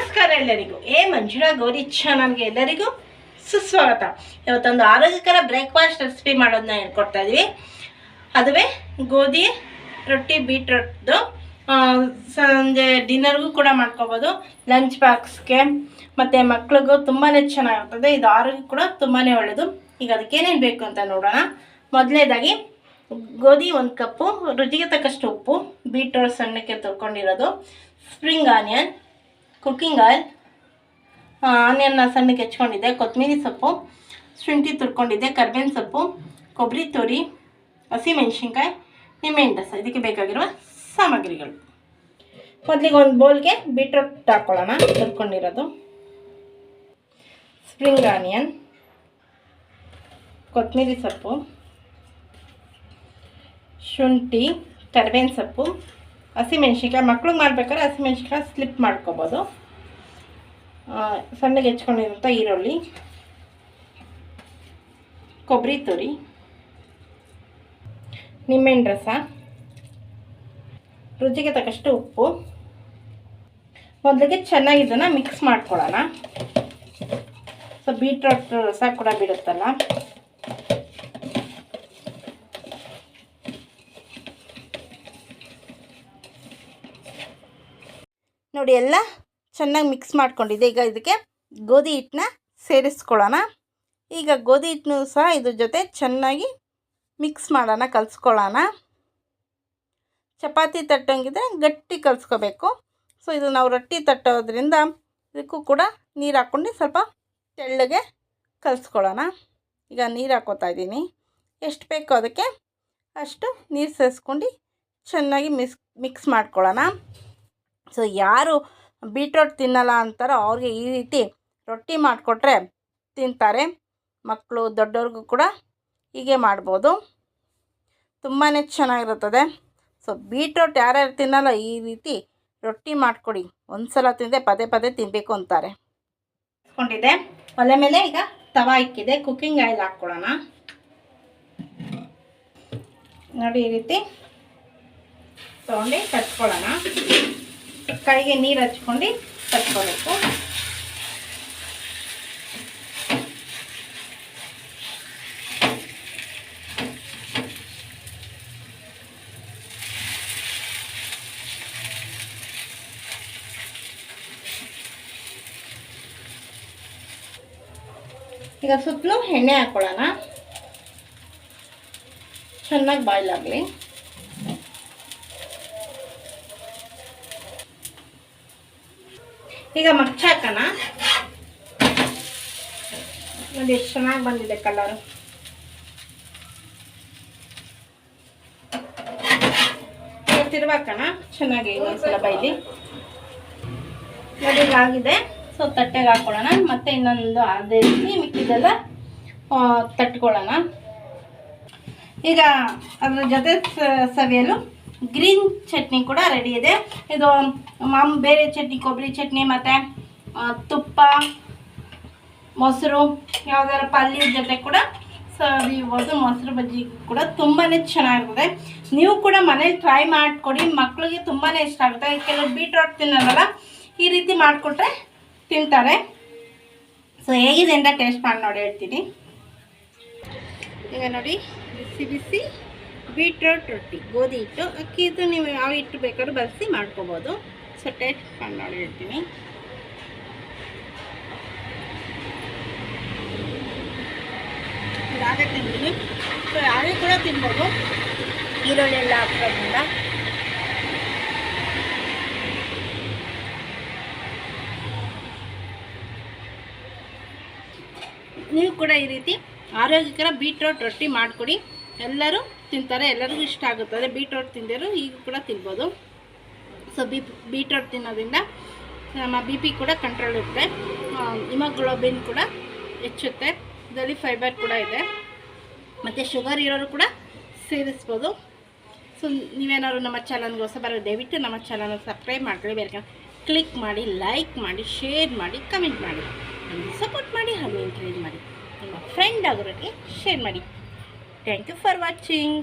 ನಮಸ್ಕಾರ ಎಲ್ಲರಿಗೂ. ಮಂಜುಳಾ ಗೌರಿ ಚಾನಲ್ಗೆ ಎಲ್ಲರಿಗೂ ಸುಸ್ವಾಗತ. ಇವತ್ತೊಂದು ಆರೋಗ್ಯಕರ ಬ್ರೇಕ್ಫಾಸ್ಟ್ ರೆಸಿಪಿ ಮಾಡೋದನ್ನ ಹೇಳ್ಕೊಡ್ತಾ ಇದೀವಿ. ಅದುವೇ ಗೋಧಿ ರೊಟ್ಟಿ ಬೀಟ್ರೂಟ್ದು. ಸಂಜೆ ಡಿನ್ನರ್ಗೂ ಕೂಡ ಮಾಡ್ಕೋಬೋದು, ಲಂಚ್ ಬಾಕ್ಸ್ಗೆ ಮತ್ತು ಮಕ್ಳಿಗೂ ತುಂಬಾ ಚೆನ್ನಾಗಿರ್ತದೆ. ಇದು ಆರೋಗ್ಯ ಕೂಡ ತುಂಬಾ ಒಳ್ಳೆಯದು. ಈಗ ಅದಕ್ಕೇನೇನು ಬೇಕು ಅಂತ ನೋಡೋಣ. ಮೊದಲನೇದಾಗಿ ಗೋಧಿ 1 ಕಪ್ಪು, ರುಚಿಗೆ ತಕ್ಕಷ್ಟು ಉಪ್ಪು, ಬೀಟ್ರೂಟ್ ಸಣ್ಣಕ್ಕೆ ತೊಳ್ಕೊಂಡಿರೋದು, ಸ್ಪ್ರಿಂಗ್ ಆನಿಯನ್, ಕುಕ್ಕಿಂಗ್ ಆಯಿಲ್, ಆನಿಯನ್ನ ಸಣ್ಣಕ್ಕೆ ಹೆಚ್ಕೊಂಡಿದ್ದೆ, ಕೊತ್ತಂಬರಿ ಸೊಪ್ಪು, ಶುಂಠಿ ತುರ್ಕೊಂಡಿದ್ದೆ, ಕರ್ಬೇವಿನ ಸೊಪ್ಪು, ಕೊಬ್ಬರಿ ತುರಿ, ಹಸಿಮೆಣಸಿನ್ಕಾಯಿ, ನಿಂಬೆಹಣ್ಣು ರಸ. ಇದಕ್ಕೆ ಬೇಕಾಗಿರುವ ಸಾಮಗ್ರಿಗಳು. ಮೊದಲಿಗೆ ಒಂದು ಬೌಲ್ಗೆ ಬೀಟ್ರೂಟ್ ಹಾಕ್ಕೊಳ್ಳೋಣ, ತುರ್ಕೊಂಡಿರೋದು, ಸ್ಪ್ರಿಂಗ್ ಆನಿಯನ್, ಕೊತ್ತಂಬರಿ ಸೊಪ್ಪು, ಶುಂಠಿ, ಕರ್ಬೇವಿನ ಸೊಪ್ಪು, ಹಸಿಮೆಣ್ಸಿನ್ಕಾಯಿ. ಮಕ್ಳಿಗೆ ಮಾಡ್ಬೇಕಾದ್ರೆ ಹಸಿಮೆಣ್ಸಿನ್ಕಾಯಿ ಸ್ಲಿಪ್ ಮಾಡ್ಕೊಬೋದು. ಸಣ್ಣಗೆ ಹೆಚ್ಕೊಂಡಿರೋಂಥ ಈರುಳ್ಳಿ, ಕೊಬ್ಬರಿ ತುರಿ, ನಿಂಬೆಹಣ್ಣು ರಸ, ರುಚಿಗೆ ತಕ್ಕಷ್ಟು ಉಪ್ಪು. ಮೊದಲಿಗೆ ಚೆನ್ನಾಗಿ ಇದನ್ನು ಮಿಕ್ಸ್ ಮಾಡ್ಕೊಳ್ಳೋಣ. ಸೊ ಬೀಟ್ರೂಟ್ ರಸ ಕೂಡ ಬಿಡುತ್ತಲ್ಲ. ನೋಡಿ, ಎಲ್ಲ ಚೆನ್ನಾಗಿ ಮಿಕ್ಸ್ ಮಾಡ್ಕೊಂಡಿದ್ದೆ. ಈಗ ಇದಕ್ಕೆ ಗೋಧಿ ಹಿಟ್ಟನ್ನ ಸೇರಿಸ್ಕೊಳ್ಳೋಣ. ಈಗ ಗೋಧಿ ಹಿಟ್ಟನ್ನು ಸಹ ಇದ್ರ ಜೊತೆ ಚೆನ್ನಾಗಿ ಮಿಕ್ಸ್ ಮಾಡೋಣ, ಕಲಿಸ್ಕೊಳ್ಳೋಣ. ಚಪಾತಿ ತಟ್ಟಂಗಿದ್ರೆ ಗಟ್ಟಿ ಕಲಿಸ್ಕೋಬೇಕು. ಸೊ ಇದು ನಾವು ರೊಟ್ಟಿ ತಟ್ಟೋದ್ರಿಂದ ಇದಕ್ಕೂ ಕೂಡ ನೀರು ಹಾಕ್ಕೊಂಡು ಸ್ವಲ್ಪ ತೆಳ್ಳಗೆ ಕಲಿಸ್ಕೊಳ್ಳೋಣ. ಈಗ ನೀರು ಹಾಕ್ಕೋತಾ ಇದ್ದೀನಿ. ಎಷ್ಟು ಬೇಕೋ ಅದಕ್ಕೆ ಅಷ್ಟು ನೀರು ಸೇರಿಸ್ಕೊಂಡು ಚೆನ್ನಾಗಿ ಮಿಕ್ಸ್ ಮಾಡ್ಕೊಳ್ಳೋಣ. ಸೊ ಯಾರು ಬೀಟ್ರೂಟ್ ತಿನ್ನಲ್ಲ ಅಂತಾರೋ ಅವ್ರಿಗೆ ಈ ರೀತಿ ರೊಟ್ಟಿ ಮಾಡಿಕೊಟ್ರೆ ತಿಂತಾರೆ. ಮಕ್ಕಳು ದೊಡ್ಡವ್ರಿಗೂ ಕೂಡ ಹೀಗೆ ಮಾಡ್ಬೋದು, ತುಂಬಾ ಚೆನ್ನಾಗಿರುತ್ತದೆ. ಸೊ ಬೀಟ್ರೂಟ್ ಯಾರ್ಯಾರು ತಿನ್ನಲ್ಲ ಈ ರೀತಿ ರೊಟ್ಟಿ ಮಾಡಿಕೊಡಿ. ಒಂದು ಸಲ ತಿಂದರೆ ಪದೇ ಪದೇ ತಿನ್ನಬೇಕು ಅಂತಾರೆ. ಹಾಕ್ಕೊಂಡಿದ್ದೆ. ಒಲೆ ಮೇಲೆ ಈಗ ತವಾ ಇಕ್ಕಿದೆ. ಕುಕ್ಕಿಂಗ್ ಆಯಿಲ್ ಹಾಕ್ಕೊಳ್ಳೋಣ. ನೋಡಿ, ಈ ರೀತಿ ತೊಗೊಂಡು ತಟ್ಕೊಳ್ಳೋಣ. ಕೈಗೆ ನೀರು ಹಚ್ಕೊಂಡು ತಟ್ಕೋಬೇಕು. ಈಗ ಸುತ್ತಲೂ ಎಣ್ಣೆ ಹಾಕ್ಕೊಳ್ಳೋಣ. ಚೆನ್ನಾಗಿ ಬಾಯ್ಲ್ ಆಗಲಿ. ಈಗ ಮಚ್ಚ ಹಾಕೋಣ. ನೋಡಿ ಎಷ್ಟು ಚೆನ್ನಾಗಿ ಬಂದಿದೆ ಕಲರು. ತಿರ್ವಾಕೋಣ ಚೆನ್ನಾಗಿ ಇನ್ನೊಂದ್ಸಲ ಬೈಲಿ. ನೋಡಿ ಆಗಿದೆ. ಸೊ ತಟ್ಟೆಗೆ ಹಾಕ್ಕೊಳ್ಳೋಣ. ಮತ್ತೆ ಇನ್ನೊಂದು ಅದೇ ರೀತಿ ಮಿಕ್ಕಿದೆಲ್ಲ ತಟ್ಕೊಳ್ಳೋಣ. ಈಗ ಅದ್ರ ಜೊತೆ ಸವಿಯಲು ಗ್ರೀನ್ ಚಟ್ನಿ ಕೂಡ ರೆಡಿ ಇದೆ. ಇದು ಬೇರೆ ಚಟ್ನಿ, ಕೊಬ್ಬರಿ ಚಟ್ನಿ ಮತ್ತು ತುಪ್ಪ, ಮೊಸರು, ಯಾವುದಾದ್ರು ಪಲ್ಯದ ಜೊತೆ ಕೂಡ ಸವಿಬೋದು. ಮೊಸರು ಬಜ್ಜಿ ಕೂಡ ತುಂಬಾ ಚೆನ್ನಾಗಿರ್ತದೆ. ನೀವು ಕೂಡ ಮನೇಲಿ ಟ್ರೈ ಮಾಡಿಕೊಡಿ, ಮಕ್ಕಳಿಗೆ ತುಂಬಾ ಇಷ್ಟ ಆಗುತ್ತೆ. ಕೆಲವು ಬೀಟ್ರೂಟ್ ತಿನ್ನೋಲ್ಲ, ಈ ರೀತಿ ಮಾಡಿಕೊಟ್ರೆ ತಿಂತಾರೆ. ಸೊ ಹೇಗಿದೆ ಅಂತ ಟೇಸ್ಟ್ ಮಾಡಿ ನೋಡಿ ಹೇಳ್ತೀನಿ. ಈಗ ನೋಡಿ, ಬಿಸಿ ಬಿಸಿ ಬೀಟ್ರೂಟ್ ರೊಟ್ಟಿ, ಗೋಧಿ ಹಿಟ್ಟು, ಅಕ್ಕಿದು ನೀವು ಯಾವ ಹಿಟ್ಟು ಬೇಕಾದ್ರೂ ಬಳಸಿ ಮಾಡ್ಕೋಬೋದು. ಸೊ ಟೇಸ್ಟ್ ಮಾಡಿ ನೋಡಿ ಹೇಳ್ತೀನಿ. ಇದಾಗೆ ತಿಂತೀನಿ. ಸೊ ಯಾರೇ ಕೂಡ ತಿನ್ಬೋದು, ಈರುಳ್ಳಿ ಎಲ್ಲ ಹಾಕೋದ್ರಿಂದ. ನೀವು ಕೂಡ ಈ ರೀತಿ ಆರೋಗ್ಯಕರ ಬೀಟ್ರೂಟ್ ರೊಟ್ಟಿ ಮಾಡಿಕೊಡಿ. ಎಲ್ಲರೂ ತಿಂತಾರೆ, ಎಲ್ಲರಿಗೂ ಇಷ್ಟ ಆಗುತ್ತದೆ. ಬೀಟ್ರೂಟ್ ತಿಂದಿರು ಈಗ ಕೂಡ ತಿನ್ಬೋದು. ಸೊ ಬೀಟ್ರೂಟ್ ತಿನ್ನೋದ್ರಿಂದ ನಮ್ಮ BP ಕೂಡ ಕಂಟ್ರೋಲ್ ಇರುತ್ತೆ, ಹಿಮೋಗ್ಲೋಬಿನ್ ಕೂಡ ಹೆಚ್ಚುತ್ತೆ, ಇದರಲ್ಲಿ ಫೈಬರ್ ಕೂಡ ಇದೆ, ಮತ್ತು ಶುಗರ್ ಇರೋರು ಕೂಡ ಸೇರಿಸ್ಬೋದು. ಸೊ ನೀವೇನಾದ್ರು ನಮ್ಮ ಚಾನಲ್ಗೆ ಹೊಸಬರ ದಯವಿಟ್ಟು ನಮ್ಮ ಚಾನಲ್ನ ಸಬ್ಸ್ಕ್ರೈಬ್ ಮಾಡ್ಕೊಳ್ಳಿ. ಬೇರೆ ಕ್ಲಿಕ್ ಮಾಡಿ, ಲೈಕ್ ಮಾಡಿ, ಶೇರ್ ಮಾಡಿ, ಕಮೆಂಟ್ ಮಾಡಿ, ನಮಗೆ ಸಪೋರ್ಟ್ ಮಾಡಿ, ಹಾಗೆ ಎಂಕರೇಜ್ ಮಾಡಿ. ನಿಮ್ಮ ಫ್ರೆಂಡ್ ಆಗೋರಿಗೆ ಶೇರ್ ಮಾಡಿ. Thank you for watching.